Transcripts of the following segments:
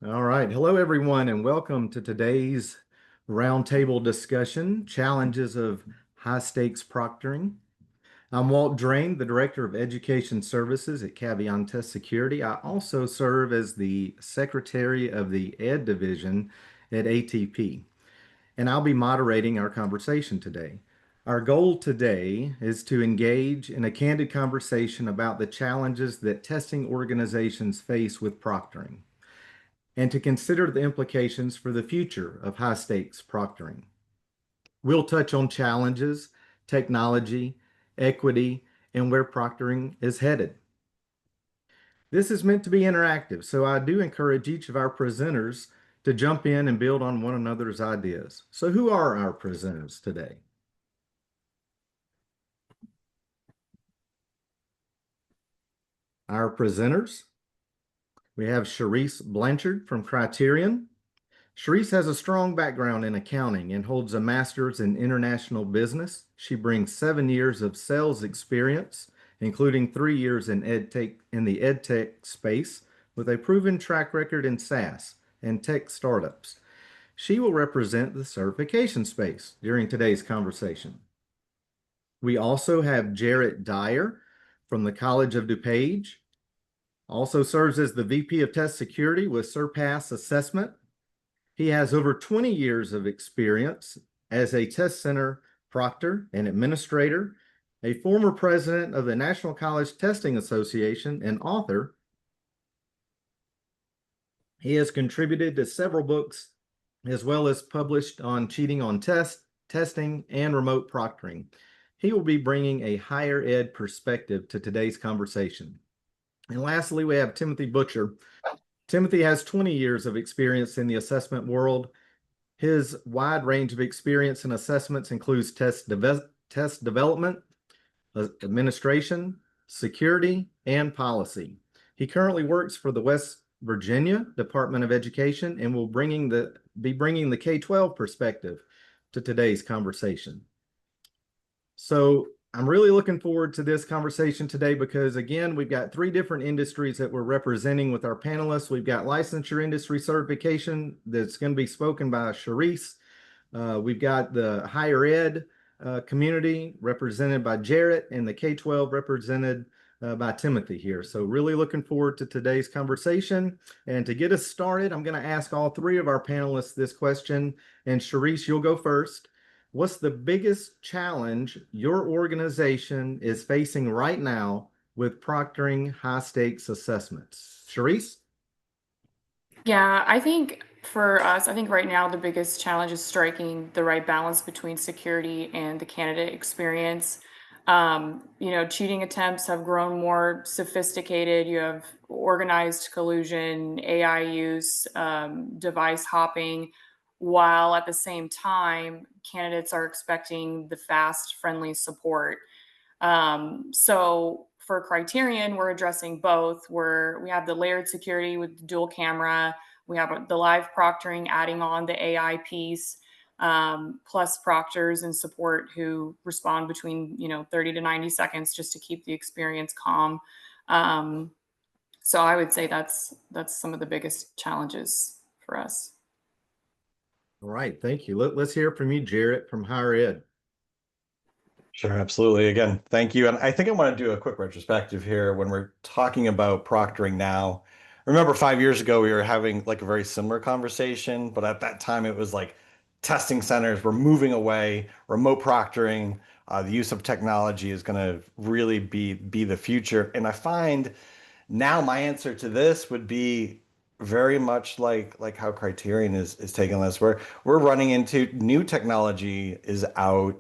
All right. Hello, everyone, and welcome to today's roundtable discussion, Challenges of High Stakes Proctoring. I'm Walt Drane, the Director of Education Services at Caveon Test Security. I also serve as the Secretary of the Ed Division at ATP, and I'll be moderating our conversation today. Our goal today is to engage in a candid conversation about the challenges that testing organizations face with proctoring, and to consider the implications for the future of high stakes proctoring. We'll touch on challenges, technology, equity, and where proctoring is headed. This is meant to be interactive, so I do encourage each of our presenters to jump in and build on one another's ideas. So who are our presenters today? Our presenters, we have Charisse Blanchard from Criterion. Charisse has a strong background in accounting and holds a master's in international business. She brings 7 years of sales experience, including 3 years in the edtech space, with a proven track record in SaaS and tech startups. She will represent the certification space during today's conversation. We also have Jarrett Dyer from the College of DuPage, also serves as the VP of Test Security with Surpass Assessment. He has over 20 years of experience as a test center proctor and administrator, a former president of the National College Testing Association, and author. He has contributed to several books, as well as published on cheating on testing, and remote proctoring. He will be bringing a higher ed perspective to today's conversation. And lastly, we have Timothy Butcher. Timothy has 20 years of experience in the assessment world. His wide range of experience in assessments includes test development, administration, security, and policy. He currently works for the West Virginia Department of Education and will be bringing the K-12 perspective to today's conversation. So I'm really looking forward to this conversation today because, again, we've got three different industries that we're representing with our panelists. We've got licensure industry certification that's going to be spoken by Charisse. We've got the higher ed community represented by Jarrett, and the K-12 represented by Timothy here. So really looking forward to today's conversation. And to get us started, I'm going to ask all three of our panelists this question. And Charisse, you'll go first. What's the biggest challenge your organization is facing right now with proctoring high stakes assessments? Charisse? Yeah, I think for us, I think right now the biggest challenge is striking the right balance between security and the candidate experience. Cheating attempts have grown more sophisticated. You have organized collusion, AI use, device hopping, while at the same time, candidates are expecting the fast, friendly support. So for Criterion, we're addressing both. We have the layered security with the dual camera. We have the live proctoring, adding on the AI piece, plus proctors and support who respond between 30 to 90 seconds just to keep the experience calm. So I would say that's some of the biggest challenges for us. All right, thank you. Let's hear from you, Jarrett, from higher ed. Sure, absolutely. Again, thank you. And I think I want to do a quick retrospective here when we're talking about proctoring now. Remember 5 years ago, we were having like a very similar conversation, but at that time it was like testing centers were moving away, remote proctoring, the use of technology is going to really be the future. And I find now my answer to this would be very much like how Criterion is taking this. We're running into new technology is out,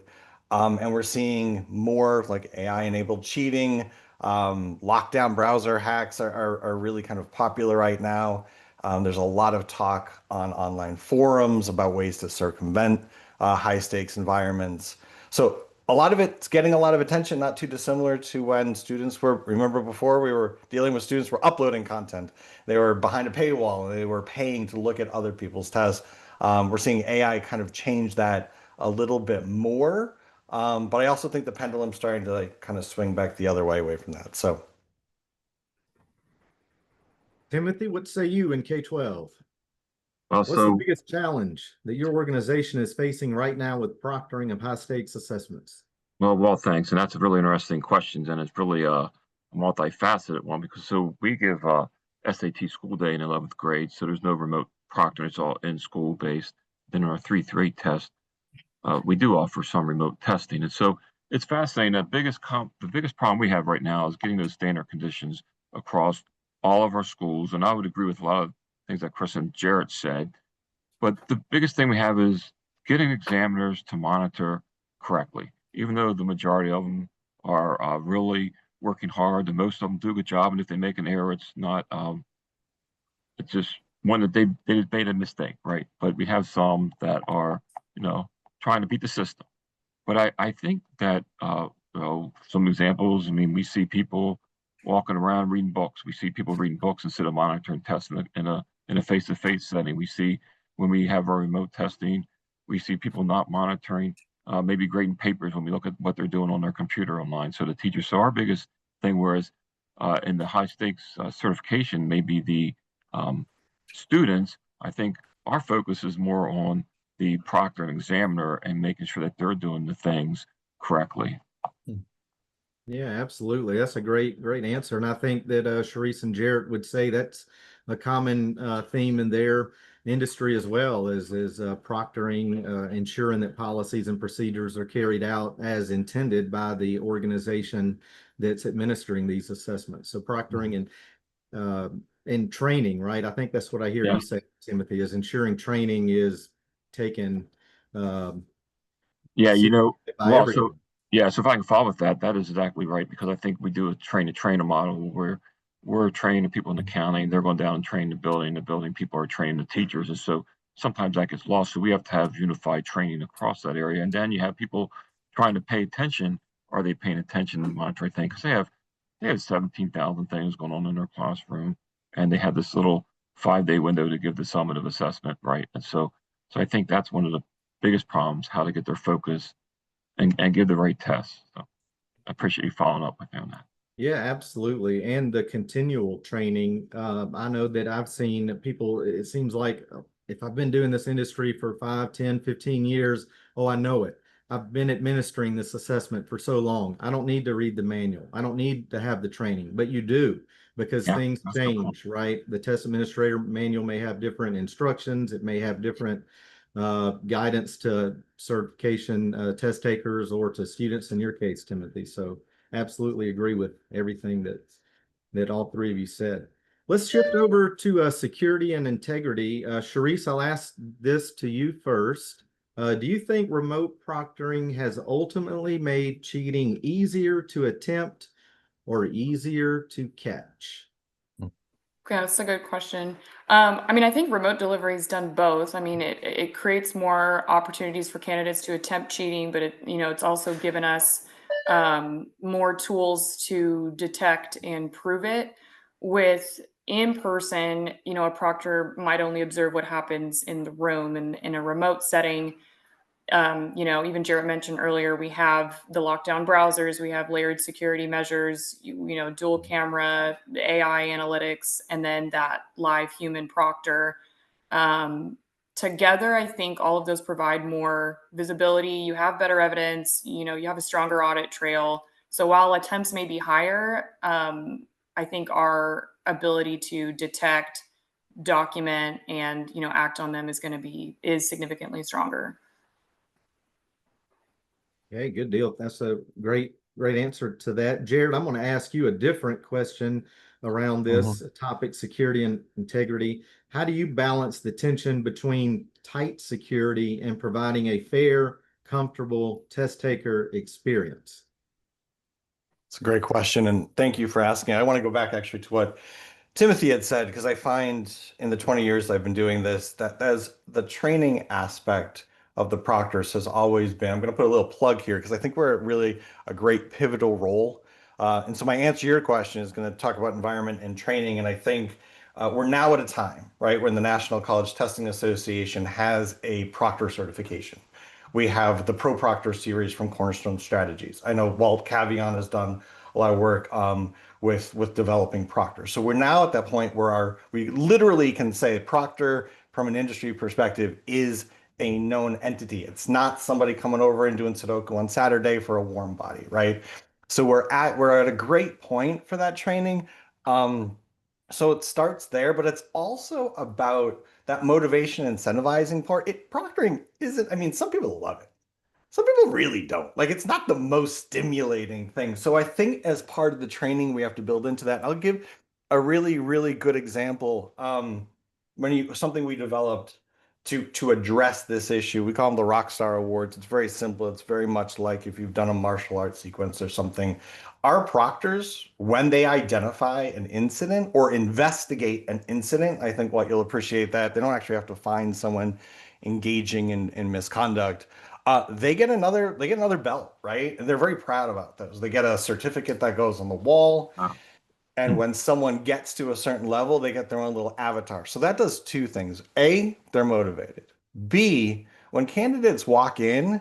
and we're seeing more like AI-enabled cheating. Lockdown browser hacks are really kind of popular right now. There's a lot of talk on online forums about ways to circumvent high stakes environments. So a lot of it's getting a lot of attention, not too dissimilar to when students were, remember before we were dealing with students were uploading content. They were behind a paywall and they were paying to look at other people's tests. We're seeing AI kind of change that a little bit more. But I also think the pendulum's starting to like kind of swing back the other way away from that. So Timothy, what say you in K-12? Well, What's the so biggest challenge that your organization is facing right now with proctoring of high stakes assessments? well, thanks, and that's a really interesting question, and it's really a multifaceted one because we give SAT school day in 11th grade, so there's no remote proctoring; it's all in school based. Then our 3 through 8 test, we do offer some remote testing, and so it's fascinating. The biggest problem we have right now is getting those standard conditions across all of our schools, and I would agree with a lot of things that Chris and Jarrett said. But the biggest thing we have is getting examiners to monitor correctly, even though the majority of them are really working hard, and most of them do a good job. And if they make an error, it's not, it's just one that they made a mistake, right? But we have some that are, trying to beat the system. But I think that, some examples, I mean, we see people walking around reading books. We see people reading books instead of monitoring tests in a face-to-face setting. We see when we have our remote testing, we see people not monitoring, maybe grading papers when we look at what they're doing on their computer online. So the teachers, so our biggest thing, whereas in the high stakes certification, maybe the um, students, I think our focus is more on the proctor and examiner and making sure that they're doing the things correctly. Yeah, absolutely. That's a great answer. And I think that Sharice and Jarrett would say that's a common theme in their industry as well, is proctoring, ensuring that policies and procedures are carried out as intended by the organization that's administering these assessments. So proctoring and training, right? I think that's what I hear Yeah. you say, Timothy, is ensuring training is taken Yeah, seriously by well, everyone. so if I can follow with that, that is exactly right because I think we do a train to trainer model where we're training people in the county, they're going down and training the building people are training the teachers, and so sometimes that gets lost. So we have to have unified training across that area, and then you have people trying to pay attention. Are they paying attention and monitoring things? Because they have 17,000 things going on in their classroom, and they have this little 5-day window to give the summative assessment, right? And so I think that's one of the biggest problems, how to get their focus and give the right tests. So I appreciate you following up with me on that. Yeah, absolutely. And the continual training. I know that I've seen people, it seems like if I've been doing this industry for 5, 10, 15 years, oh, I know it. I've been administering this assessment for so long. I don't need to read the manual. I don't need to have the training, but you do because Yeah, things that's a good point. change, right? The test administrator manual may have different instructions. It may have different guidance to certification test takers or to students in your case, Timothy. So absolutely agree with everything that all three of you said. Let's shift over to security and integrity. Sharice, I'll ask this to you first. Do you think remote proctoring has ultimately made cheating easier to attempt or easier to catch? Yeah, that's a good question. I mean, I think remote delivery's done both. I mean, it creates more opportunities for candidates to attempt cheating, but it's also given us more tools to detect and prove it. With in person, a proctor might only observe what happens in the room, and in a remote setting, even Jarrett mentioned earlier, we have the lockdown browsers, we have layered security measures, dual camera, the AI analytics, and then that live human proctor. Together, I think all of those provide more visibility. You have better evidence, you have a stronger audit trail. So while attempts may be higher, I think our ability to detect, document, and act on them is significantly stronger. Okay, good deal. That's a great answer to that. Jared, I'm going to ask you a different question around this topic, security and integrity. How do you balance the tension between tight security and providing a fair, comfortable test taker experience? It's a great question, and thank you for asking. I want to go back actually to what Timothy had said, because I find in the 20 years I've been doing this, that as the training aspect of the proctors has always been, I'm going to put a little plug here because I think we're at really a great pivotal role. And so my answer to your question is going to talk about environment and training. And I think we're now at a time, right, when the National College Testing Association has a proctor certification. We have the Pro Proctor series from Cornerstone Strategies. I know Walt Caveon has done a lot of work with developing proctors. So we're now at that point where we literally can say proctor from an industry perspective is a known entity. It's not somebody coming over and doing Sudoku on Saturday for a warm body, right? So we're at a great point for that training. So it starts there, but it's also about that motivation incentivizing part. Proctoring isn't, I mean, some people love it. Some people really don't. Like, it's not the most stimulating thing. So I think as part of the training, we have to build into that. I'll give a really, really good example. Something we developed to address this issue. We call them the Rockstar Awards. It's very simple. It's very much like if you've done a martial arts sequence or something. Our proctors, when they identify an incident or investigate an incident, I think what you'll appreciate that they don't actually have to find someone engaging in misconduct. They get another belt, right? And they're very proud about those. They get a certificate that goes on the wall. Wow. And when someone gets to a certain level, they get their own little avatar. So that does two things. A, they're motivated. B, when candidates walk in,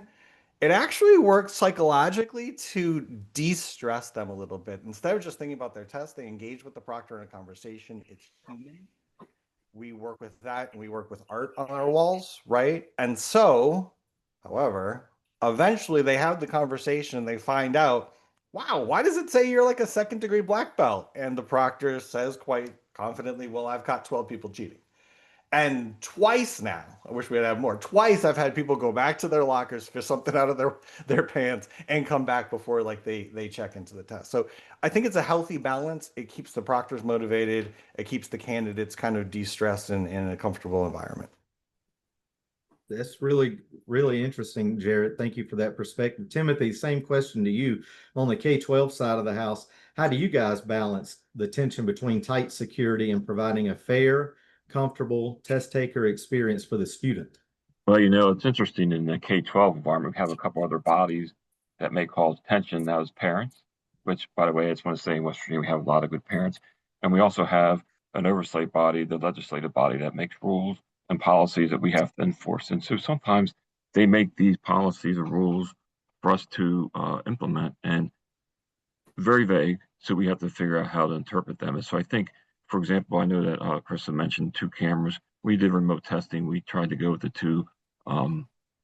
it actually works psychologically to de-stress them a little bit. Instead of just thinking about their test, they engage with the proctor in a conversation. It's human. We work with that, and we work with art on our walls, right? And so, however, eventually they have the conversation and they find out, wow, why does it say you're like a second-degree black belt? And the proctor says quite confidently, well, I've caught 12 people cheating. And twice now, I wish we'd have more. Twice I've had people go back to their lockers, fish something out of their pants, and come back before like they check into the test. So I think it's a healthy balance. It keeps the proctors motivated. It keeps the candidates kind of de-stressed in a comfortable environment. That's really, really interesting, Jared. Thank you for that perspective. Timothy, same question to you. On the K-12 side of the house, how do you guys balance the tension between tight security and providing a fair, comfortable test taker experience for the student? Well, you know, it's interesting in the K-12 environment, we have a couple other bodies that may cause tension now as parents, which, by the way, I just want to say in West Virginia, we have a lot of good parents. And we also have an oversight body, the legislative body, that makes rules and policies that we have to enforce. And so sometimes they make these policies or rules for us to implement, and very vague. So we have to figure out how to interpret them. And so I think, for example, I know that Krista mentioned 2 cameras. We did remote testing. We tried to go with the 2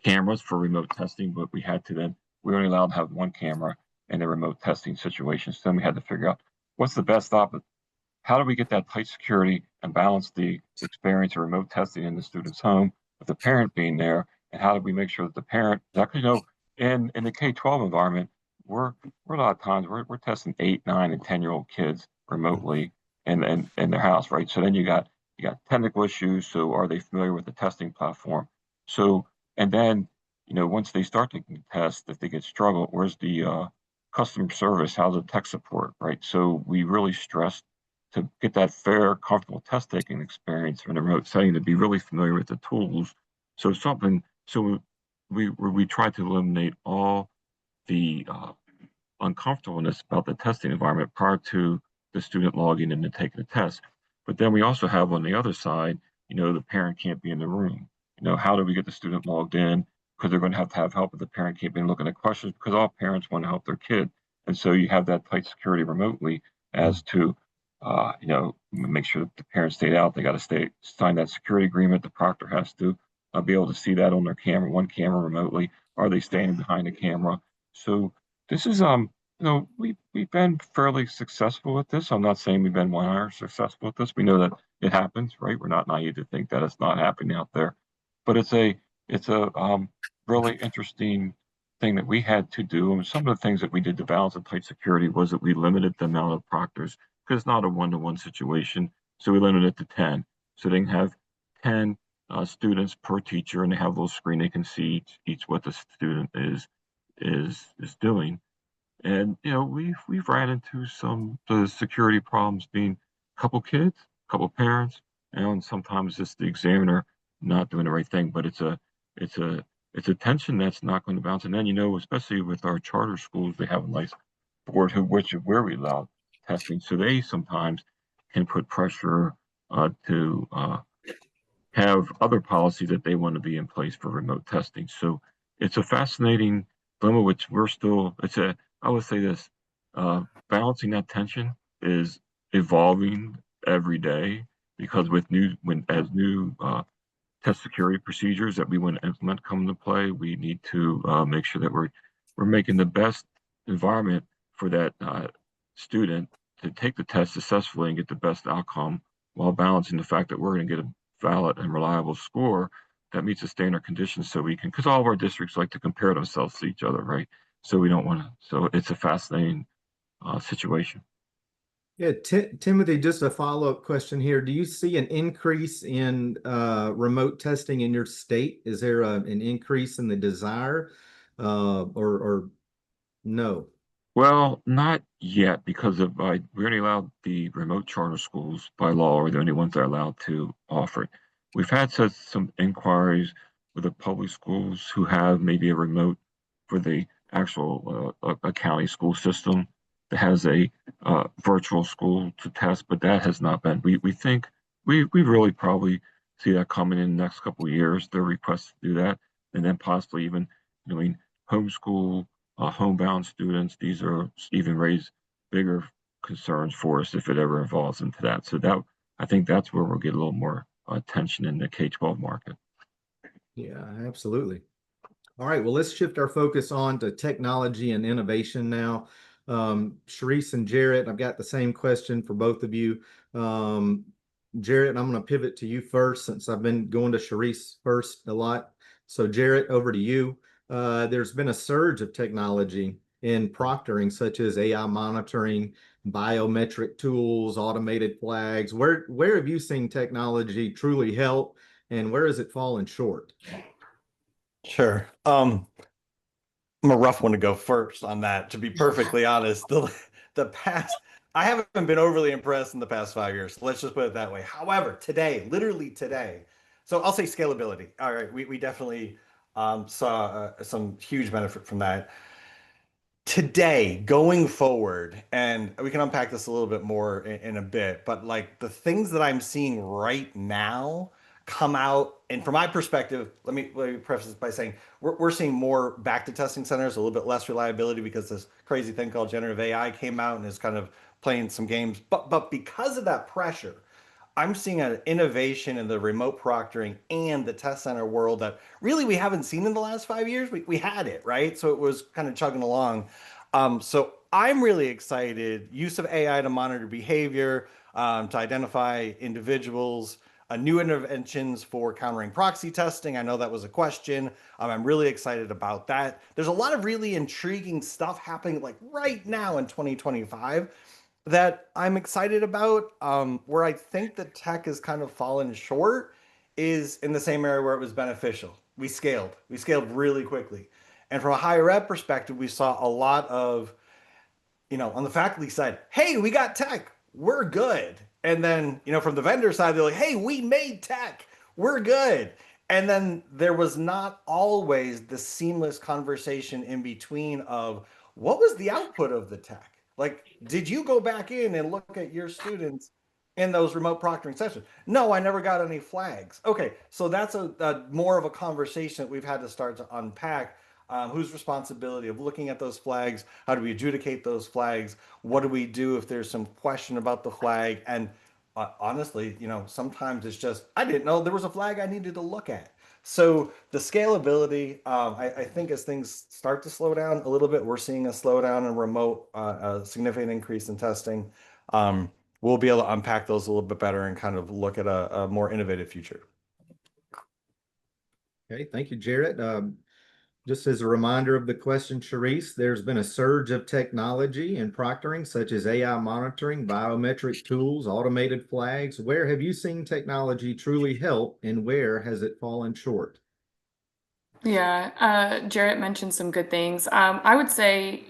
cameras for remote testing, but we were only allowed to have 1 camera in the remote testing situations. So then we had to figure out what's the best option. How do we get that tight security and balance the experience of remote testing in the student's home with the parent being there? And how do we make sure that the parent, actually, in the K-12 environment, we're a lot of times we're testing 8, 9, and 10-year-old kids remotely in their house, right? So then you got technical issues. So are they familiar with the testing platform? So, and then, once they start taking tests, if they get struggle, where's the customer service? How's the tech support, right? So we really stress to get that fair, comfortable test taking experience in a remote setting, to be really familiar with the tools. So we try to eliminate all the uncomfortableness about the testing environment prior to the student logging in and taking the test. But then we also have on the other side, the parent can't be in the room. How do we get the student logged in? Because they're going to have help if the parent can't be looking at questions, because all parents want to help their kid. And so you have that tight security remotely as to, make sure that the parents stayed out. They got to sign that security agreement. The proctor has to be able to see that on their camera, one camera remotely. Are they standing behind the camera? So this is, we've been fairly successful with this. I'm not saying we've been 100% successful with this. We know that it happens, right? We're not naive to think that it's not happening out there, but it's a really interesting thing that we had to do. And some of the things that we did to balance the tight security was that we limited the amount of proctors, because it's not a one-to-one situation. So we limited it to 10. So they can have 10 students per teacher, and they have a little screen they can see each what the student is doing. And we've ran into some the security problems, being a couple kids, a couple parents, and sometimes just the examiner not doing the right thing. But it's a tension that's not going to bounce. And then especially with our charter schools, they have a nice board where we allow testing, so they sometimes can put pressure to have other policies that they want to be in place for remote testing. So it's a fascinating dilemma, which I would say this, balancing that tension is evolving every day, because as new test security procedures that we want to implement come into play. We need to make sure that we're making the best environment for that student to take the test successfully and get the best outcome, while balancing the fact that we're going to get a valid and reliable score that meets the standard conditions, so we can, because all of our districts like to compare themselves to each other, right? So we don't want to. So it's a fascinating situation. Yeah, Timothy, just a follow-up question here. Do you see an increase in remote testing in your state? Is there an increase in the desire or no? Well, not yet, because of we only allowed the remote charter schools by law, are the only ones that are allowed to offer it. We've had some inquiries with the public schools who have maybe a remote for the actual a county school system that has a virtual school to test, but that has not been. We think we really probably see that coming in the next couple of years. Their request to do that, and then possibly even doing homeschool homebound students. These are even raise bigger concerns for us if it ever evolves into that. So that, I think that's where we'll get a little more attention in the K-12 market. Yeah, absolutely. All right, well, let's shift our focus on to technology and innovation now. Sharice and Jarrett, I've got the same question for both of you. Jarrett, I'm going to pivot to you first, since I've been going to Sharice first a lot. So Jarrett, over to you. There's been a surge of technology in proctoring, such as AI monitoring, biometric tools, automated flags. Where have you seen technology truly help, and where has it fallen short? Sure. I'm a rough one to go first on that, to be perfectly honest. The past, I haven't been overly impressed in the past 5 years. Let's just put it that way. However, today, literally today, so I'll say scalability. All right, we definitely saw some huge benefit from that. Today, going forward, and we can unpack this a little bit more in a bit, but like the things that I'm seeing right now come out, and from my perspective, let me preface this by saying we're seeing more back to testing centers, a little bit less reliability, because this crazy thing called generative AI came out and is kind of playing some games. But because of that pressure, I'm seeing an innovation in the remote proctoring and the test center world that really we haven't seen in the last 5 years. We had it, right? So it was kind of chugging along. So I'm really excited. Use of AI to monitor behavior, to identify individuals, new interventions for countering proxy testing. I know that was a question. I'm really excited about that. There's a lot of really intriguing stuff happening like right now in 2025 that I'm excited about. Where I think the tech has kind of fallen short is in the same area where it was beneficial. We scaled. We scaled really quickly. And from a higher ed perspective, we saw a lot of, on the faculty side, hey, we got tech, we're good. And then, from the vendor side, they're like, hey, we made tech, we're good. And then there was not always the seamless conversation in between of what was the output of the tech? Like, did you go back in and look at your students in those remote proctoring sessions? No, I never got any flags. Okay, so that's a more of a conversation that we've had to start to unpack. Whose responsibility of looking at those flags? How do we adjudicate those flags? What do we do if there's some question about the flag? And honestly, sometimes it's just, I didn't know there was a flag I needed to look at. So the scalability, I think as things start to slow down a little bit, we're seeing a slowdown in remote, a significant increase in testing. We'll be able to unpack those a little bit better and kind of look at a more innovative future. Okay, thank you, Jarrett. Just as a reminder of the question, Sharice, there's been a surge of technology in proctoring, such as AI monitoring, biometric tools, automated flags. Where have you seen technology truly help, and where has it fallen short? Yeah, Jarrett mentioned some good things. I would say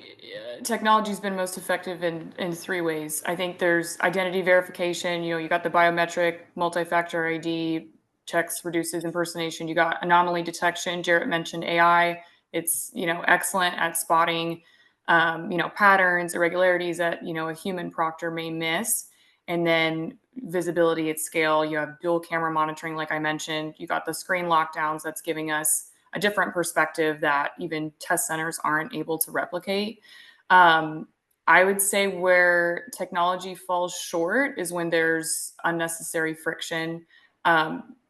technology's been most effective in three ways. I think there's identity verification. You got the biometric, multi-factor ID, checks, reduces impersonation. You got anomaly detection. Jarrett mentioned AI. It's, excellent at spotting, patterns, irregularities that, a human proctor may miss. And then visibility at scale. You have dual camera monitoring, like I mentioned. You got the screen lockdowns that's giving us a different perspective that even test centers aren't able to replicate. I would say where technology falls short is when there's unnecessary friction.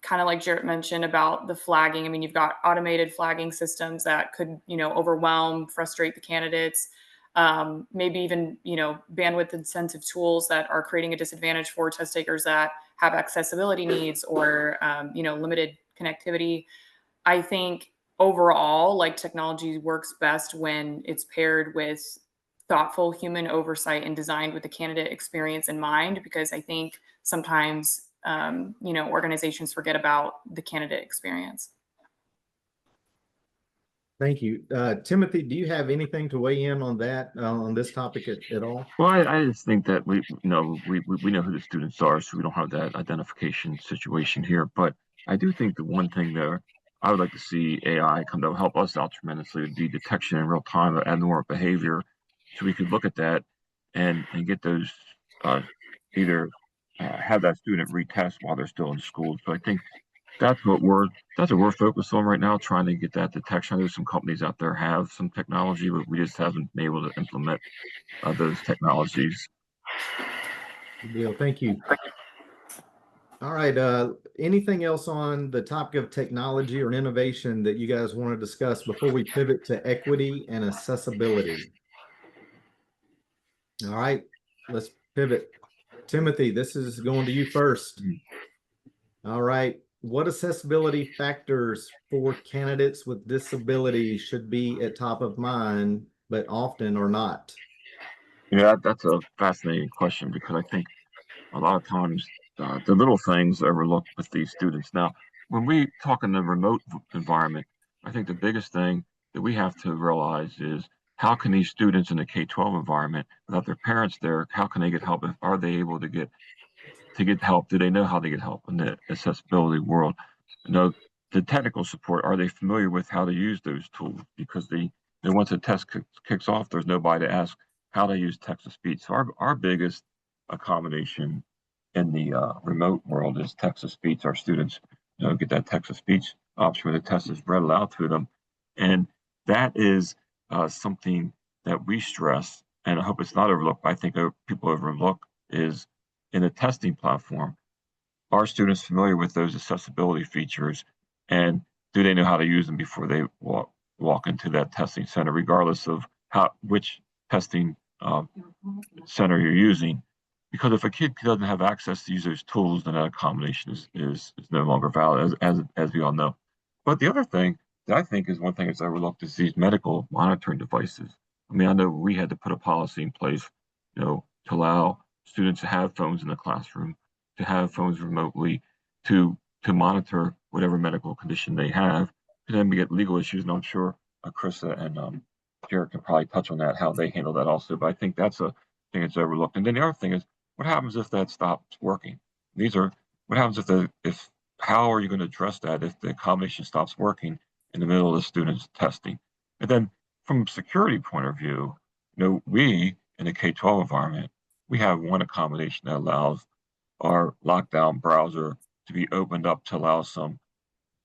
kind of like Jarrett mentioned about the flagging. I mean, you've got automated flagging systems that could, overwhelm, frustrate the candidates. Maybe even, bandwidth incentive tools that are creating a disadvantage for test takers that have accessibility needs or, limited connectivity. I think overall, like, technology works best when it's paired with thoughtful human oversight and designed with the candidate experience in mind, because I think sometimes, organizations forget about the candidate experience. Thank you. Timothy, do you have anything to weigh in on that, on this topic at all? Well, I just think that we know who the students are, so we don't have that identification situation here. But I do think the one thing that I would like to see AI come to help us out tremendously would be detection in real time of abnormal behavior, so we could look at that and get those either have that student retest while they're still in school. So I think that's what we're focused on right now, trying to get that detection. I know some companies out there have some technology, but we just haven't been able to implement those technologies. Good deal. Thank you. All right. Anything else on the topic of technology or innovation that you guys want to discuss before we pivot to equity and accessibility? All right, let's pivot. Timothy, this is going to you first. All right. What accessibility factors for candidates with disabilities should be at top of mind, but often or not? Yeah, that's a fascinating question, because I think a lot of times the little things overlooked with these students. Now, when we talk in the remote environment, I think the biggest thing that we have to realize is, how can these students in the K-12 environment, without their parents there, how can they get help? Are they able to get help? Do they know how to get help in the accessibility world? The technical support, are they familiar with how to use those tools? Because once a test kicks off, there's nobody to ask how to use text-to-speech. So our biggest accommodation in the remote world is text-to-speech. Our students get that text-to-speech option where the test is read aloud to them. And that is something that we stress, and I hope it's not overlooked, but I think people overlook, is in the testing platform, are students familiar with those accessibility features, and do they know how to use them before they walk into that testing center, regardless of which testing center you're using? Because if a kid doesn't have access to use those tools, then that accommodation is no longer valid, as we all know. But the other thing that I think is one thing that's overlooked is these medical monitoring devices. I mean, I know we had to put a policy in place, to allow students to have phones in the classroom, to have phones remotely, to monitor whatever medical condition they have. And then we get legal issues, and I'm sure Krista and Jared can probably touch on that, how they handle that also. But I think that's a thing that's overlooked. And then the other thing is, what happens if that stops working? What happens if how are you going to address that if the combination stops working in the middle of the student's testing? And then from a security point of view, we in the K-12 environment, we have one accommodation that allows our lockdown browser to be opened up to allow some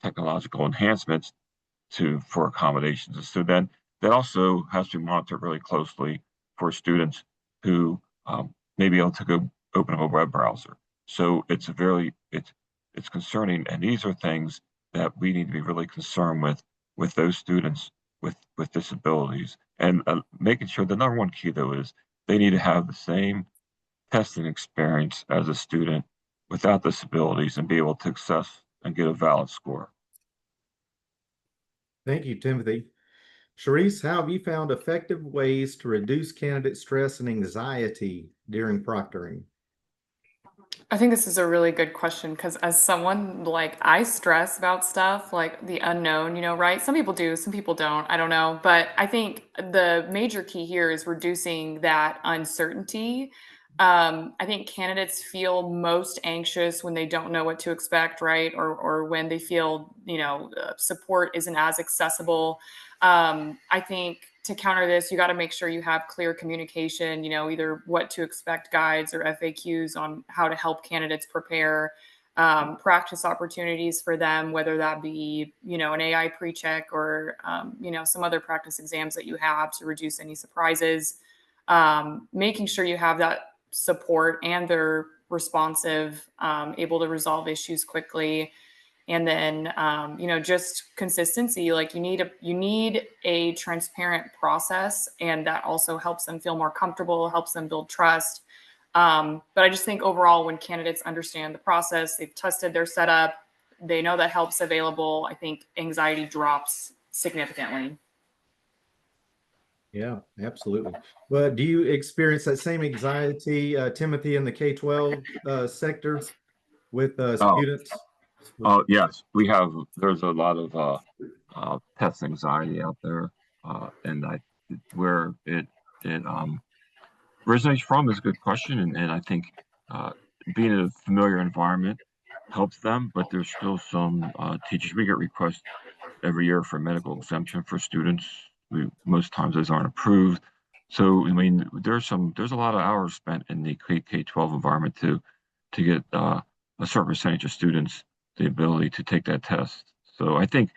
technological enhancements for accommodations. And so then that also has to be monitored really closely for students who may be able to go open up a web browser. So it's concerning, and these are things that we need to be really concerned with those students with disabilities, and making sure the number one key though is they need to have the same testing experience as a student without disabilities and be able to access and get a valid score. Thank you, Timothy. Charisse, how have you found effective ways to reduce candidate stress and anxiety during proctoring? I think this is a really good question, because as someone, like, I stress about stuff like the unknown, right? Some people do, some people don't. I don't know. But I think the major key here is reducing that uncertainty. I think candidates feel most anxious when they don't know what to expect, right? Or when they feel, support isn't as accessible. I think to counter this, you got to make sure you have clear communication, either what to expect guides or FAQs on how to help candidates prepare, practice opportunities for them, whether that be, an AI pre-check or, some other practice exams that you have to reduce any surprises. Making sure you have that support and they're responsive, able to resolve issues quickly. And then, just consistency. Like you need a transparent process, and that also helps them feel more comfortable, helps them build trust. But I just think overall, when candidates understand the process, they've tested their setup, they know that help's available, I think anxiety drops significantly. Yeah, absolutely. But do you experience that same anxiety, Timothy, in the K-12 sector with Oh, students? yes, we have. There's a lot of test anxiety out there, and where it originates from is a good question, and I think uh, being in a familiar environment helps them. But there's still some teachers. We get requests every year for medical exemption for students. Most times those aren't approved. So I mean, there's a lot of hours spent in the K-12 environment to get a certain percentage of students the ability to take that test. So I think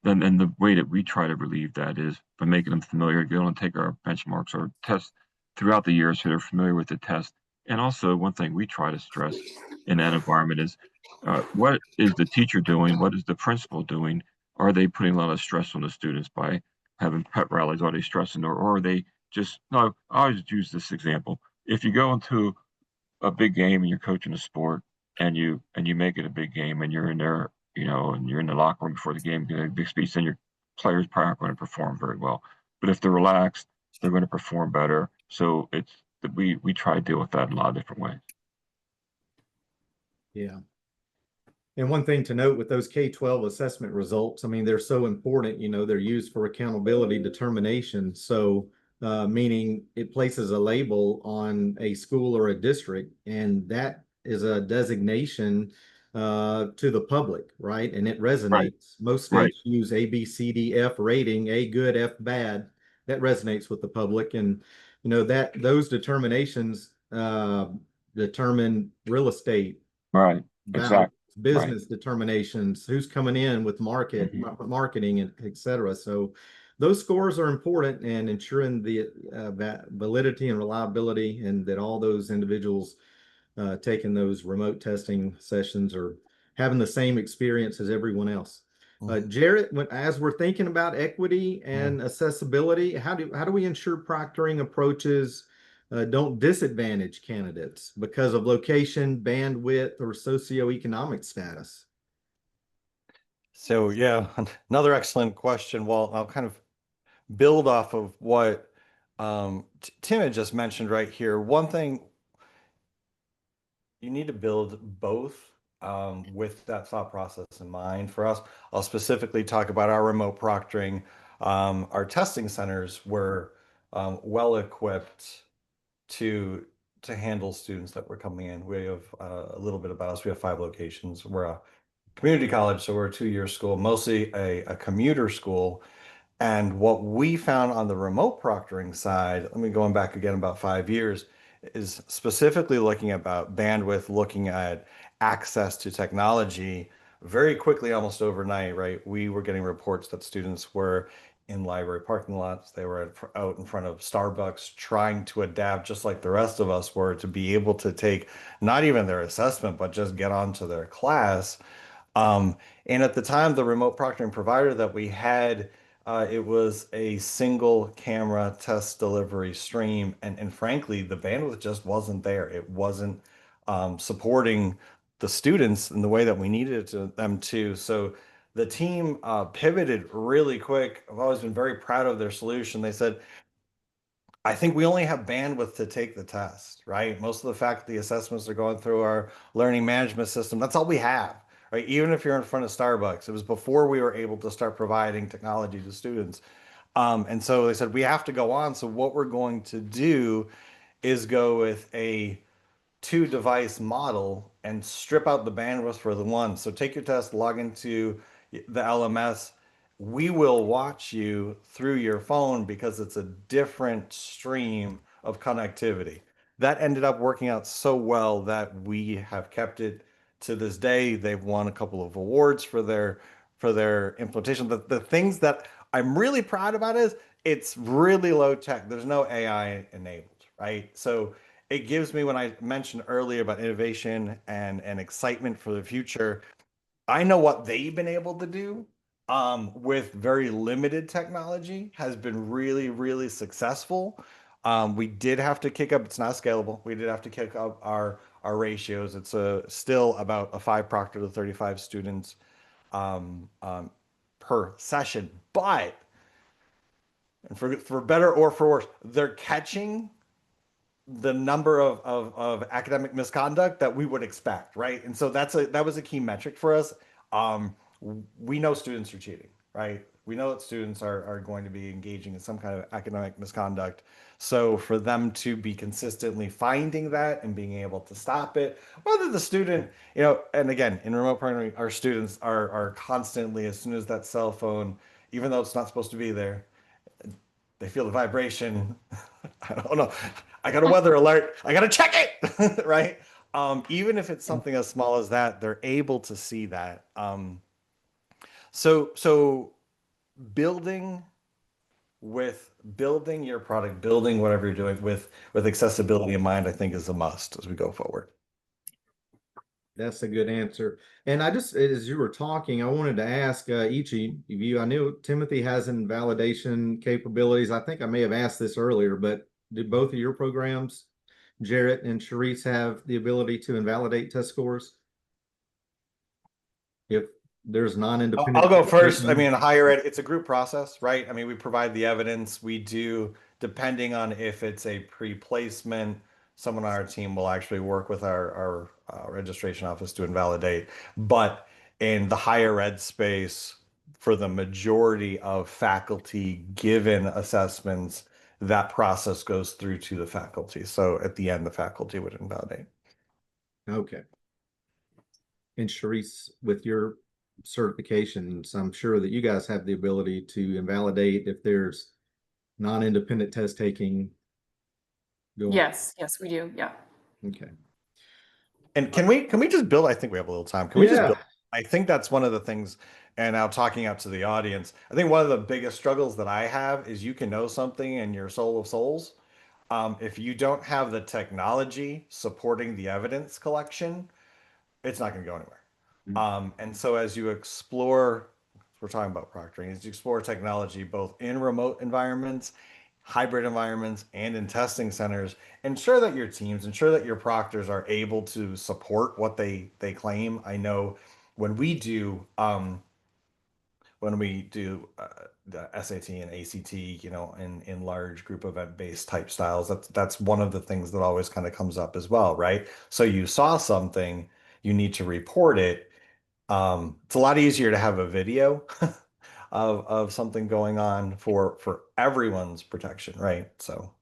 then and the way that we try to relieve that is by making them familiar, go and take our benchmarks or tests throughout the year so they're familiar with the test. And also one thing we try to stress in that environment is what is the teacher doing? What is the principal doing? Are they putting a lot of stress on the students by having pet rallies? Are they stressing, or are they just no? I always use this example. If you go into a big game and you're coaching a sport and you make it a big game and you're in there, and you're in the locker room before the game, giving a big speech, then your players probably aren't going to perform very well. But if they're relaxed, they're going to perform better. So we try to deal with that in a lot of different ways. Yeah. And one thing to note with those K-12 assessment results, I mean, they're so important, they're used for accountability determination. So, meaning it places a label on a school or a district, and that is a designation to the public, right? And it Right, resonates. Most right, states use A, B, C, D, F rating, A good, F bad. That resonates with the public. And, that those determinations determine real estate right, values, exactly, right. business determinations, who's coming in with Mhm. marketing, and et cetera. So those scores are important and ensuring the validity and reliability, and that all those individuals taking those remote testing sessions are having the same experience as everyone else. Jarrett, as we're thinking about equity and accessibility, how do we ensure proctoring approaches don't disadvantage candidates because of location, bandwidth, or socioeconomic status? So yeah, another excellent question. Well, I'll kind of build off of what Tim had just mentioned right here. One thing, you need to build both with that thought process in mind. For us, I'll specifically talk about our remote proctoring. Our testing centers were well equipped to handle students that were coming in. We have a little bit about us. We have 5 locations. We're a community college, so we're a 2-year school, mostly a commuter school. And what we found on the remote proctoring side, let me going back again about 5 years, is specifically looking about bandwidth, looking at access to technology. Very quickly, almost overnight, right? We were getting reports that students were in library parking lots. They were out in front of Starbucks trying to adapt just like the rest of us were to be able to take not even their assessment, but just get onto their class. And at the time, the remote proctoring provider that we had, it was a single camera test delivery stream. And frankly, the bandwidth just wasn't there. It wasn't supporting the students in the way that we needed them to. So the team pivoted really quick. I've always been very proud of their solution. They said, I think we only have bandwidth to take the test, right? Most of the faculty assessments are going through our learning management system. That's all we have, right? Even if you're in front of Starbucks, it was before we were able to start providing technology to students. And so they said, we have to go on. So what we're going to do is go with a 2 device model and strip out the bandwidth for the one. So take your test, log into the LMS. We will watch you through your phone because it's a different stream of connectivity. That ended up working out so well that we have kept it to this day. They've won a couple of awards for their implementation. The things that I'm really proud about is it's really low tech. There's no AI enabled, right? So it gives me, when I mentioned earlier about innovation and excitement for the future, I know what they've been able to do with very limited technology has been really, really successful. We did have to kick up, it's not scalable. We did have to kick up our ratios. It's still about a 5 proctor to 35 students um, um, per session. But and for better or for worse, they're catching the number of academic misconduct that we would expect, right? And so that was a key metric for us. Um, we know students are cheating, right? We know that students are going to be engaging in some kind of academic misconduct. So for them to be consistently finding that and being able to stop it, whether the student, and again, in remote partnering, our students are constantly, as soon as that cell phone, even though it's not supposed to be there, they feel the vibration. I don't know. I got a weather alert. I got to check it, right? Even if it's something as small as that, they're able to see that. So building building your product, building whatever you're doing with accessibility in mind, I think is a must as we go forward. That's a good answer. And I just, as you were talking, I wanted to ask each of you, I knew Timothy has invalidation capabilities. I think I may have asked this earlier, but did both of your programs, Jarrett and Sharice, have the ability to invalidate test scores? If there's non-independent. I'll go first. I mean, higher ed, it's a group process, right? I mean, we provide the evidence. We do, depending on if it's a pre-placement, someone on our team will actually work with our registration office to invalidate. But in the higher ed space, for the majority of faculty given assessments, that process goes through to the faculty. So at the end, the faculty would invalidate. Okay. And Sharice, with your certifications, I'm sure that you guys have the ability to invalidate if there's non-independent test taking going. Yes, we do. Yeah. Okay. And can we just build? I think we have a little time. Can we just Yeah. build? I think that's one of the things, and now talking out to the audience, I think one of the biggest struggles that I have is you can know something in your soul of souls. If you don't have the technology supporting the evidence collection, it's not going to go anywhere. And so as you explore, we're talking about proctoring, as you explore technology both in remote environments, hybrid environments, and in testing centers, ensure that your teams, ensure that your proctors are able to support what they claim. I know when we do the SAT and ACT, in large group event-based type styles, that's one of the things that always kind of comes up as well, right? So you saw something, you need to report it. It's a lot easier to have a video of something going on for everyone's protection, right? So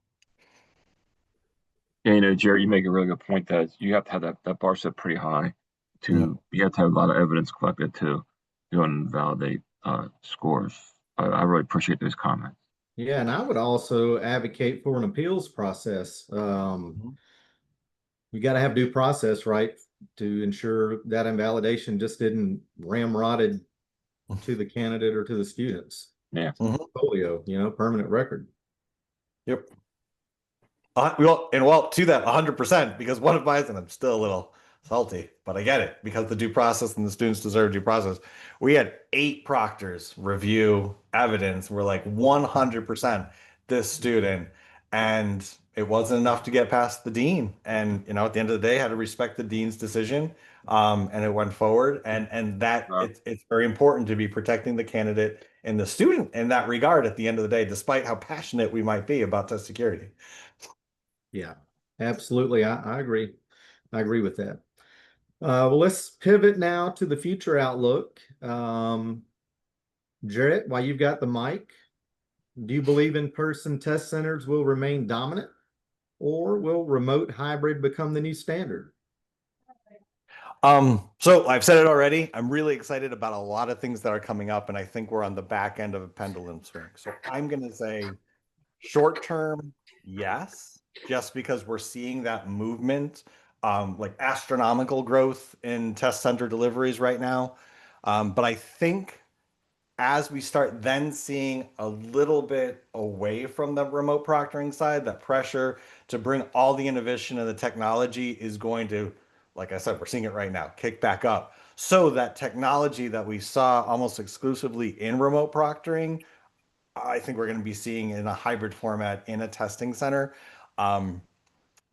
Yeah, Jerry, you make a really good point that you have to have that bar set pretty high yeah. you have to have a lot of evidence collected to go and validate scores. I really appreciate those comments. Yeah, and I would also advocate for an appeals process. You got to have due process, right, to ensure that invalidation just didn't ramrodded to the candidate or to the students. Yeah. Portfolio, permanent record. Yep. Well, to that 100%, because one of mine, and I'm still a little salty, but I get it because the due process and the students deserve due process. We had 8 proctors review evidence. We're like 100% this student, and it wasn't enough to get past the dean. And at the end of the day, had to respect the dean's decision, and it went forward. And that it's very important to be protecting the candidate and the student in that regard. At the end of the day, despite how passionate we might be about test security. Yeah, absolutely. I agree. I agree with that. Well, let's pivot now to the future outlook. Jarrett, while you've got the mic, do you believe in-person test centers will remain dominant, or will remote hybrid become the new standard? So I've said it already. I'm really excited about a lot of things that are coming up, and I think we're on the back end of a pendulum swing. So I'm going to say short term, yes, just because we're seeing that movement, like astronomical growth in test center deliveries right now. But I think as we start then seeing a little bit away from the remote proctoring side, that pressure to bring all the innovation and the technology is going to, like I said, we're seeing it right now, kick back up. So that technology that we saw almost exclusively in remote proctoring, I think we're going to be seeing in a hybrid format in a testing center. We're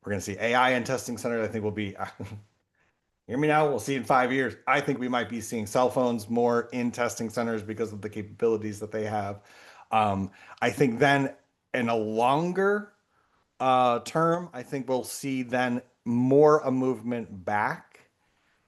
going to see AI in testing center. I think we'll be, hear me now, we'll see in 5 years. I think we might be seeing cell phones more in testing centers because of the capabilities that they have. I think then in a longer term, I think we'll see then more a movement back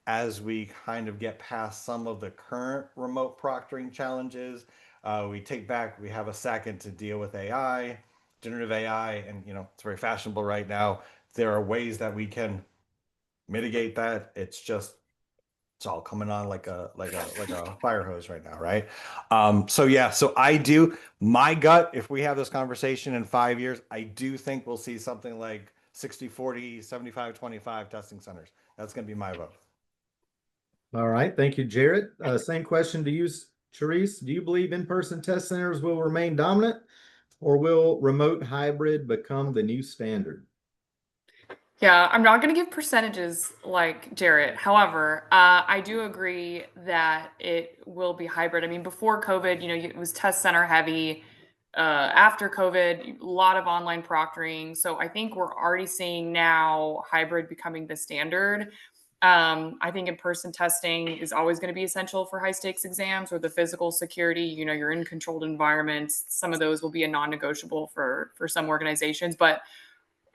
as we kind of get past some of the current remote proctoring challenges. We have a second to deal with AI, generative AI, and it's very fashionable right now. There are ways that we can mitigate that. It's all coming on like a fire hose right now, right? So I do, my gut, if we have this conversation in 5 years, I do think we'll see something like 60-40, 75-25 testing centers. That's going to be my vote. All right, thank you, Jarrett. Same question to you, Charisse. Do you believe in-person test centers will remain dominant, or will remote hybrid become the new standard? Yeah, I'm not going to give percentages like Jarrett. However, I do agree that it will be hybrid. I mean, before COVID, it was test center heavy. After COVID, a lot of online proctoring. So I think we're already seeing now hybrid becoming the standard. I think in-person testing is always going to be essential for high stakes exams or the physical security. You're in controlled environments. Some of those will be a non-negotiable for some organizations, but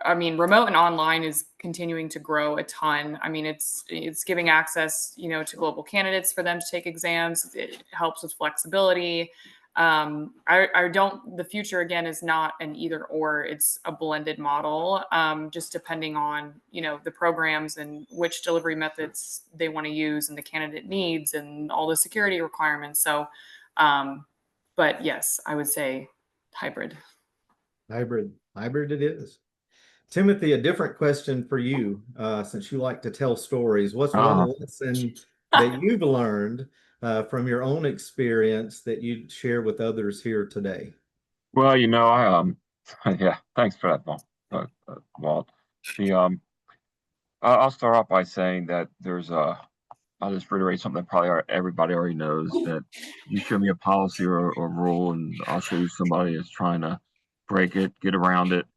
I mean, remote and online is continuing to grow a ton. I mean, it's giving access, to global candidates for them to take exams. It helps with flexibility. The future again is not an either or, it's a blended model, just depending on, the programs and which delivery methods they want to use and the candidate needs and all the security requirements. So, but yes, I would say hybrid. Hybrid it is. Timothy, a different question for you, since you like to tell stories. What's one lesson that you've learned from your own experience that you'd share with others here today? Well, yeah, thanks for that, Walt. I'll start off by saying that I'll just reiterate something that probably everybody already knows, that you show me a policy or rule, and I'll show you somebody that's trying to break it, get around it.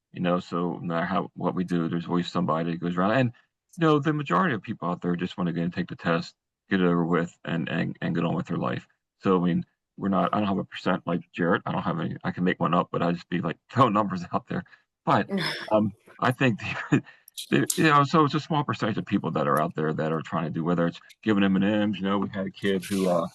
So no matter what we do, there's always somebody that goes around. And the majority of people out there just want to go and take the test, get it over with, and get on with their life. So I mean, I don't have a percent like Jarrett. I don't have any. I can make one up, but I just be like throwing numbers out there. But I think so it's a small percentage of people that are out there that are trying to do, whether it's giving M&Ms. We had a kid who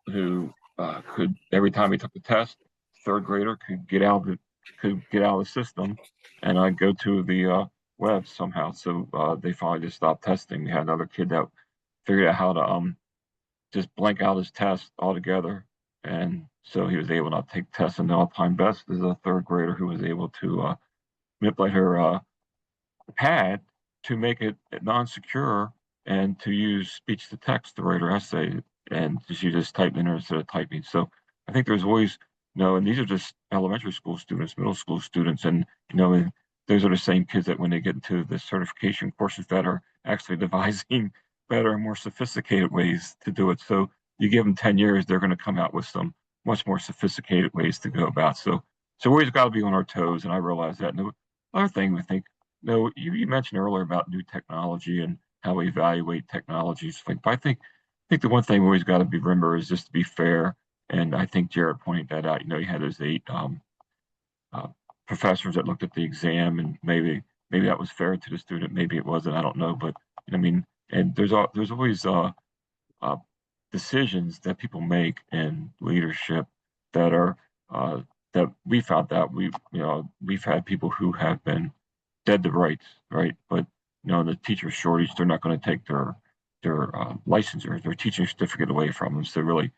could, every time he took the test, third grader could get out of the system, and I'd go to the web somehow. So they finally just stopped testing. We had another kid that figured out how to just blank out his test altogether, and so he was able to not take tests. And the all-time best is a third grader who was able to manipulate her pad to make it non-secure and to use speech to text to write her essay, and she just typed in there instead of typing. So I think there's always, and these are just elementary school students, middle school students, and and those are the same kids that when they get into the certification courses that are actually devising better and more sophisticated ways to do it. So you give them 10 years, they're going to come out with some much more sophisticated ways to go about. So we always got to be on our toes, and I realize that. And the other thing we think, you mentioned earlier about new technology and how we evaluate technologies. But I think the one thing we always got to remember is just to be fair. And I think Jared pointed that out. You had those 8 professors that looked at the exam, and maybe that was fair to the student, maybe it wasn't. I don't know, but I mean, and there's always decisions that people make in leadership that are that we found out we've had people who have been dead to rights, right? But the teacher shortage, they're not going to take their license or their teaching certificate away from them. So really,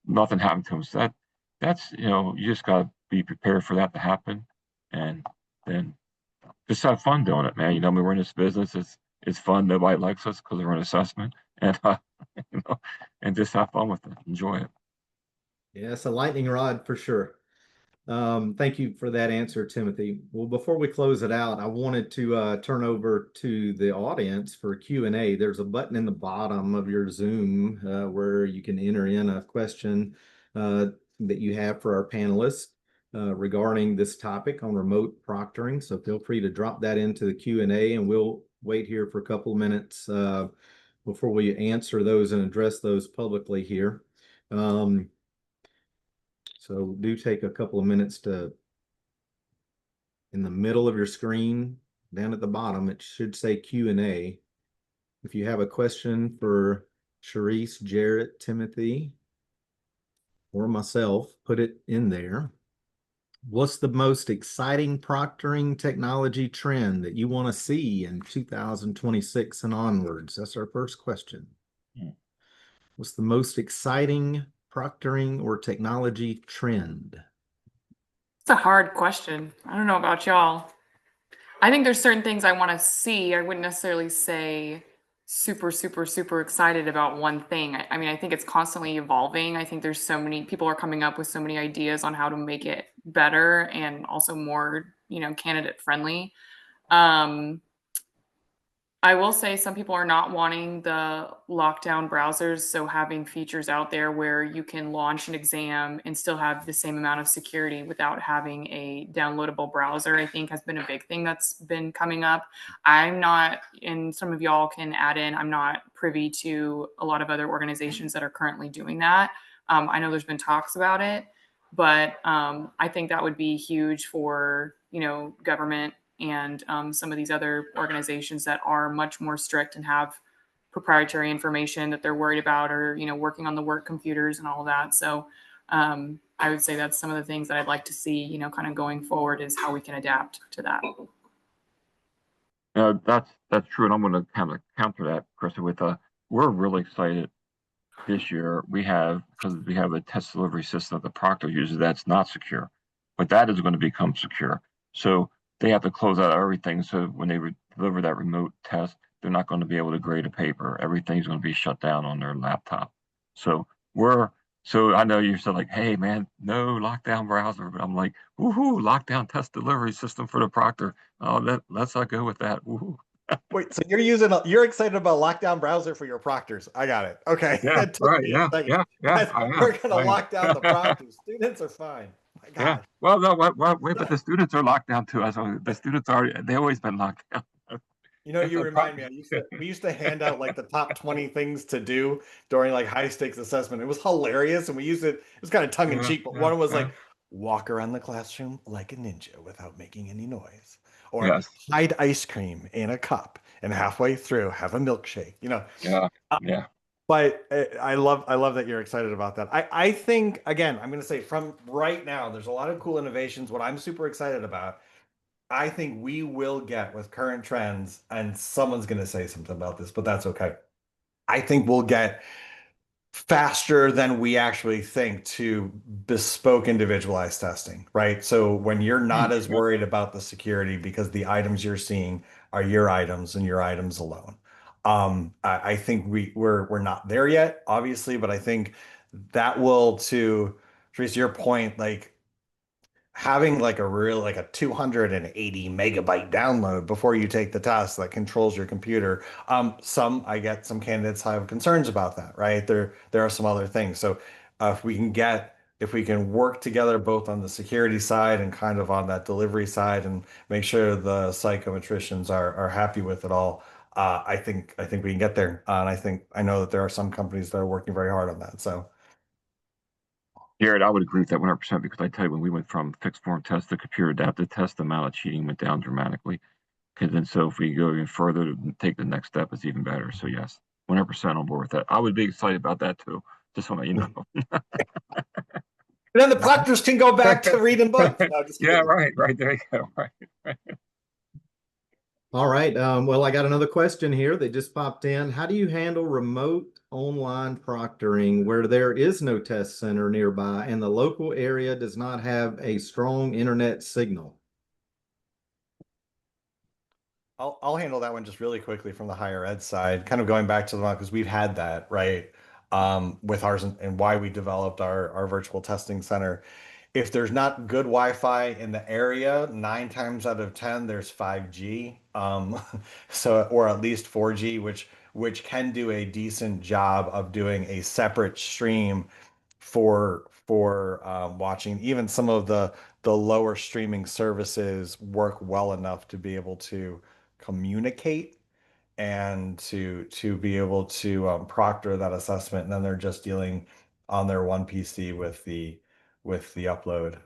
nothing happened to them. So that's you just got to be prepared for that to happen, and then just have fun doing it, man. We're in this business. It's fun. Nobody likes us because we're an assessment, and and just have fun with it. Enjoy it. Yeah, it's a lightning rod for sure. Thank you for that answer, Timothy. Well, before we close it out, I wanted to turn over to the audience for Q&A. There's a button in the bottom of your Zoom where you can enter in a question that you have for our panelists regarding this topic on remote proctoring. So feel free to drop that into the Q&A, and we'll wait here for a couple of minutes before we answer those and address those publicly here. So do take a couple of minutes to, in the middle of your screen, down at the bottom, it should say Q&A. If you have a question for Sharice, Jarrett, Timothy, or myself, put it in there. What's the most exciting proctoring technology trend that you want to see in 2026 and onwards? That's our first question. What's the most exciting proctoring or technology trend? It's a hard question. I don't know about y'all. I think there's certain things I want to see. I wouldn't necessarily say super, super, super excited about one thing. I mean, I think it's constantly evolving. I think there's so many people are coming up with so many ideas on how to make it better and also more, candidate friendly. I will say some people are not wanting the lockdown browsers, so having features out there where you can launch an exam and still have the same amount of security without having a downloadable browser, I think has been a big thing that's been coming up. I'm not, and some of y'all can add in, I'm not privy to a lot of other organizations that are currently doing that. I know there's been talks about it, but I think that would be huge for, government and some of these other organizations that are much more strict and have proprietary information that they're worried about, or working on the work computers and all of that. So I would say that's some of the things that I'd like to see, kind of going forward, is how we can adapt to that. That's true, and I'm going to kind of counter that, Krista, with we're really excited this year. Because we have a test delivery system that the proctor uses that's not secure, but that is going to become secure. So they have to close out everything. So when they deliver that remote test, they're not going to be able to grade a paper. Everything's going to be shut down on their laptop. So I know you said like, hey man, no lockdown browser, but I'm like, woohoo, lockdown test delivery system for the proctor. Oh, let's not go with that. Woohoo. Wait, so you're excited about lockdown browser for your proctors? I got it. Okay. Yeah, It took right. me a second. We're gonna lock down the proctors. Students are fine. My Yeah. gosh. Well, no, wait, but the students are locked down too. So the students they've always been locked down. You remind me, we used to hand out like the top 20 things to do during like high stakes assessment. It was hilarious, and it was kind of tongue in cheek, but one was like walk around the classroom like a ninja without making any noise, or Yes. hide ice cream in a cup and halfway through have a milkshake. Yeah. But I love that you're excited about that. I think, again, I'm going to say from right now, there's a lot of cool innovations. What I'm super excited about, I think we will get with current trends, and someone's going to say something about this, but that's okay. I think we'll get faster than we actually think to bespoke individualized testing, right? So when you're not as worried about the security because the items you're seeing are your items and your items alone. I think we're not there yet, obviously, but I think that will, to Trace, your point, like having like a 280 megabyte download before you take the test that controls your computer. I get some candidates have concerns about that, right? There are some other things. So if we can work together both on the security side and kind of on that delivery side, and make sure the psychometricians are happy with it all, I think we can get there. And I know that there are some companies that are working very hard on that. So. Jared, I would agree with that 100% because I tell you, when we went from fixed form test to computer adaptive test, the amount of cheating went down dramatically. So if we go even further to take the next step, it's even better. So yes, 100% on board with that. I would be excited about that too. Just want to let you know. And then the proctors can go back to reading books. No, just Yeah, kidding. right. There you go. Right. All right. Well, I got another question here that just popped in. How do you handle remote online proctoring where there is no test center nearby and the local area does not have a strong internet signal? I'll handle that one just really quickly from the higher ed side, kind of going back to the one because we've had that, right? With ours, and why we developed our virtual testing center. if there's not good Wi-Fi in the area, 9 times out of 10 there's 5G, so or at least 4G, which can do a decent job of doing a separate stream for watching. Even some of the lower streaming services work well enough to be able to communicate and to be able to proctor that assessment, and then they're just dealing on their one PC with the upload.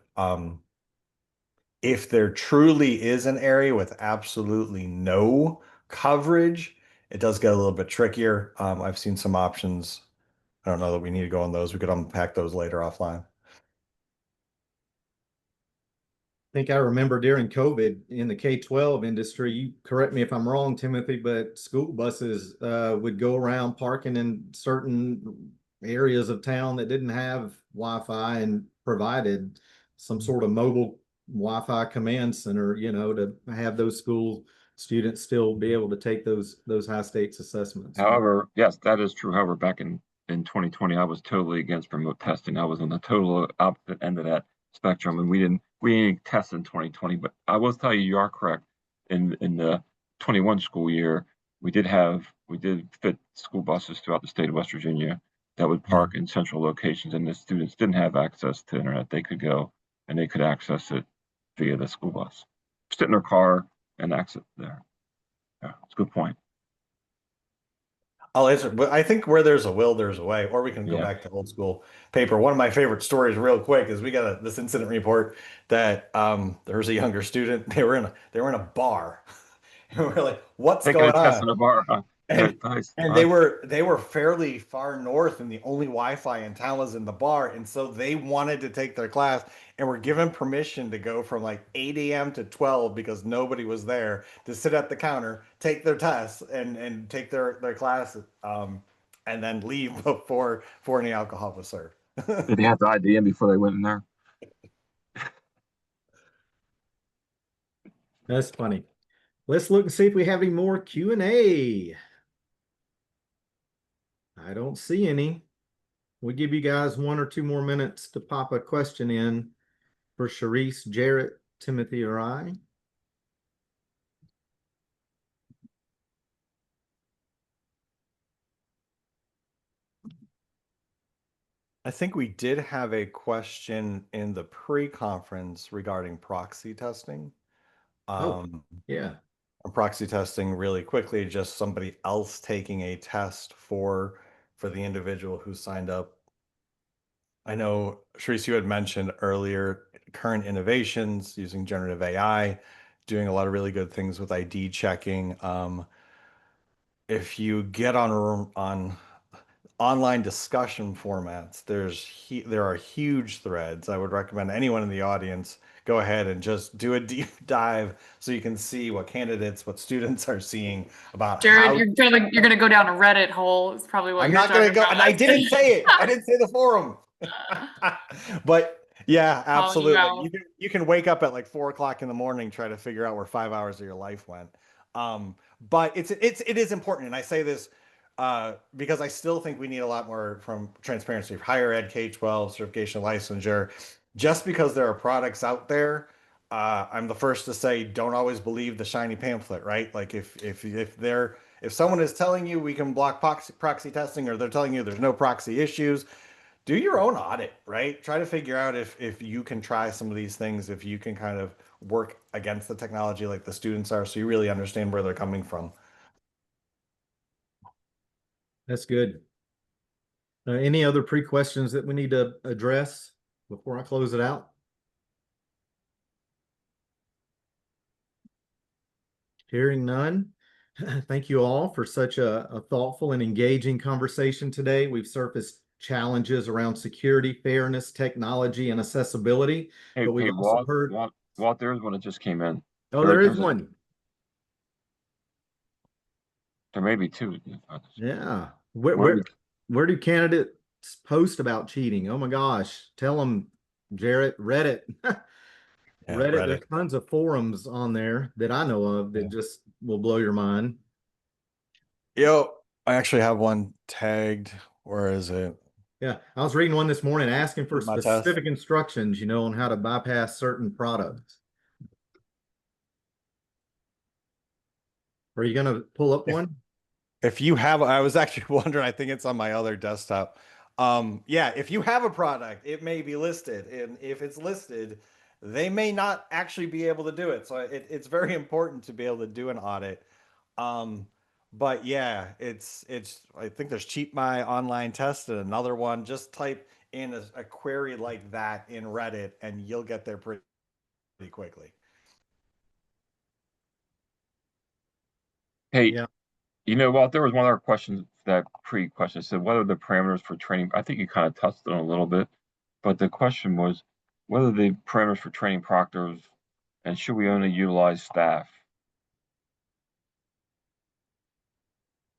If there truly is an area with absolutely no coverage, it does get a little bit trickier. I've seen some options. I don't know that we need to go on those. We could unpack those later offline. Think I remember during COVID in the K-12 industry, you correct me if I'm wrong, Timothy, but school buses would go around parking in certain areas of town that didn't have Wi-Fi and provided some sort of mobile Wi-Fi command center, you know, to have those school students still be able to take those high stakes assessments. However, yes, that is true. However, back in 2020, I was totally against remote testing. I was on the total opposite end of that spectrum, and we didn't test in 2020. But I will tell you, you are correct. In the 21 school year, we did fit school buses throughout the state of West Virginia that would park in central locations, and the students didn't have access to internet. They could go and they could access it via the school bus, sit in their car and exit there. Yeah, it's a good point. I'll answer, but I think where there's a will, there's a way. Or we can go Yeah. back to old school paper. One of my favorite stories, real quick, is we got this incident report that there was a younger student. They were in a bar, and we're like, "What's Taking going a test on?" in a bar. Huh? And Nice. they were fairly far north, and the only Wi-Fi in town was in the bar, and so they wanted to take their class, and were given permission to go from like 8 a.m. to 12 because nobody was there to sit at the counter, take their tests, and take their class, and then leave before any alcohol was served. Did they have to ID in before they went in there? That's funny. Let's look and see if we have any more Q&A. I don't see any. We'll give you guys 1 or 2 more minutes to pop a question in for Sharice, Jarrett, Timothy, or I. I think we did have a question in the pre-conference regarding proxy testing. Yeah. On proxy testing, really quickly, just somebody else taking a test for the individual who signed up. I know, Sharice, you had mentioned earlier current innovations using generative AI, doing a lot of really good things with ID checking. If you get on online discussion formats, there are huge threads. I would recommend anyone in the audience go ahead and just do a deep dive so you can see what students are seeing about Jared, how. you're gonna go down a Reddit hole. Is probably what I'm you're not gonna talking go, about. and I didn't say it. I didn't say the forum. But yeah, Calling you absolutely. out. You can wake up at like 4 o'clock in the morning, try to figure out where 5 hours of your life went. But it is important, and I say this because I still think we need a lot more from transparency, higher ed, K-12, certification, licensure. Just because there are products out there, I'm the first to say don't always believe the shiny pamphlet, right? Like if someone is telling you we can block proxy testing, or they're telling you there's no proxy issues, do your own audit, right? Try to figure out if you can try some of these things, if you can kind of work against the technology like the students are, so you really understand where they're coming from. That's good. Any other pre-questions that we need to address before I close it out? Hearing none. Thank you all for such a thoughtful and engaging conversation today. We've surfaced challenges around security, fairness, technology, and accessibility. Hey, But we've also heard. Walt, there's one that just came in. Oh, there is one. There may be 2. Yeah. Where do candidates post about cheating? Oh my gosh. Tell them, Jarrett, Reddit. Yeah, Reddit, there's tons of forums on there that I know of that just will blow your mind. I actually have one tagged. Where is it? Yeah, I was reading one this morning asking for My test. specific instructions, on how to bypass certain products. Are you going to pull up one? If you have, I was actually wondering, I think it's on my other desktop. Yeah, if you have a product, it may be listed. And if it's listed, they may not actually be able to do it. So it's very important to be able to do an audit. But yeah, I think there's Cheat My Online Test and another one. Just type in a query like that in Reddit and you'll get there pretty quickly. Hey, Yeah. Walt, there was one other question, that pre-question. It said, what are the parameters for training? I think you kind of touched on it a little bit, but the question was, what are the parameters for training proctors, and should we only utilize staff?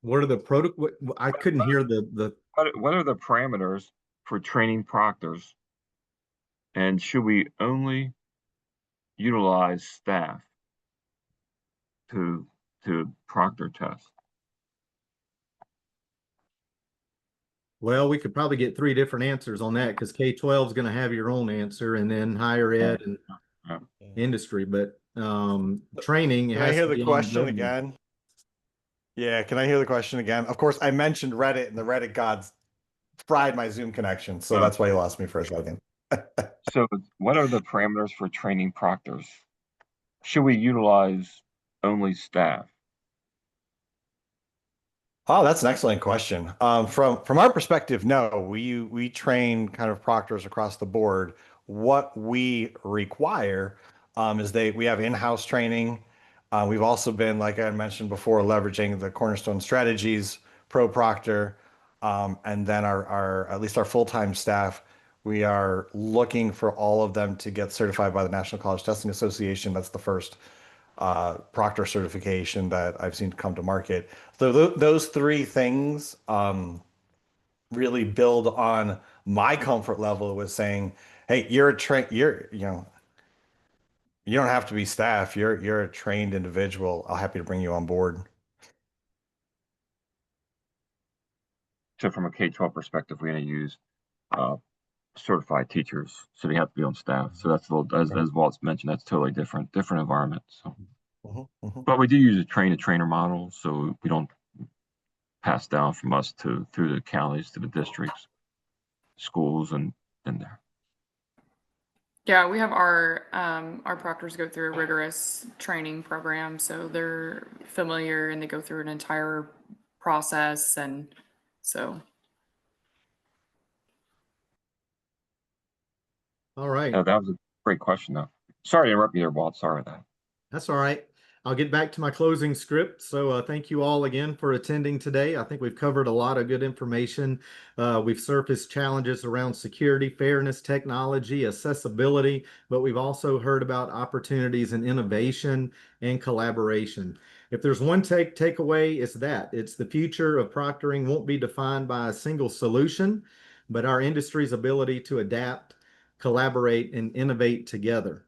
What are the I couldn't hear the What are the parameters for training proctors, and should we only utilize staff to proctor test? Well, we could probably get 3 different answers on that because K-12 is going to have your own answer and then higher ed and industry, but training Can I has hear to the be question ongoing. again? Yeah, can I hear the question again? Of course, I mentioned Reddit and the Reddit gods fried my Zoom connection, so that's why you lost me for a second. So what are the parameters for training proctors? Should we utilize only staff? Oh, that's an excellent question. From our perspective, no, we train kind of proctors across the board. What we require is we have in-house training. We've also been, like I mentioned before, leveraging the Cornerstone Strategies Pro Proctor, and then our at least our full-time staff. We are looking for all of them to get certified by the National College Testing Association. That's the first proctor certification that I've seen come to market. So those 3 things really build on my comfort level with saying, "Hey, you're you don't have to be staff. You're a trained individual. I'm happy to bring you on board." So from a K-12 perspective, we're going to use certified teachers, so they have to be on staff. So that's a little, as Walt's mentioned, that's totally different environment. So, but we do use a train-to-trainer model, so we don't pass down from us through the counties to the districts, schools, and there. Yeah, we have our proctors go through a rigorous training program, so they're familiar and they go through an entire process, and so. All right. That was a great question, though. Sorry to interrupt you there, Walt. Sorry about that. That's all right. I'll get back to my closing script. So thank you all again for attending today. I think we've covered a lot of good information. We've surfaced challenges around security, fairness, technology, accessibility, but we've also heard about opportunities in innovation and collaboration. If there's one takeaway, it's that. It's the future of proctoring won't be defined by a single solution, but our industry's ability to adapt, collaborate, and innovate together.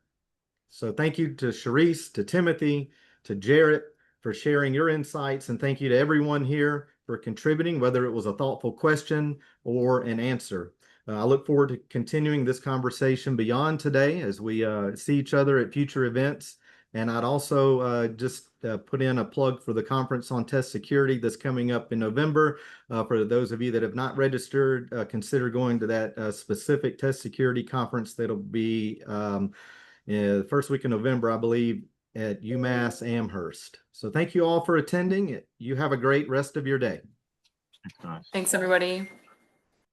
So thank you to Sharice, to Timothy, to Jarrett for sharing your insights, and thank you to everyone here for contributing, whether it was a thoughtful question or an answer. I look forward to continuing this conversation beyond today as we see each other at future events. And I'd also just put in a plug for the conference on test security that's coming up in November. For those of you that have not registered, consider going to that specific test security conference that'll be the first week in November, I believe, at UMass Amherst. So thank you all for attending. You have a great rest of your day. Thanks, everybody.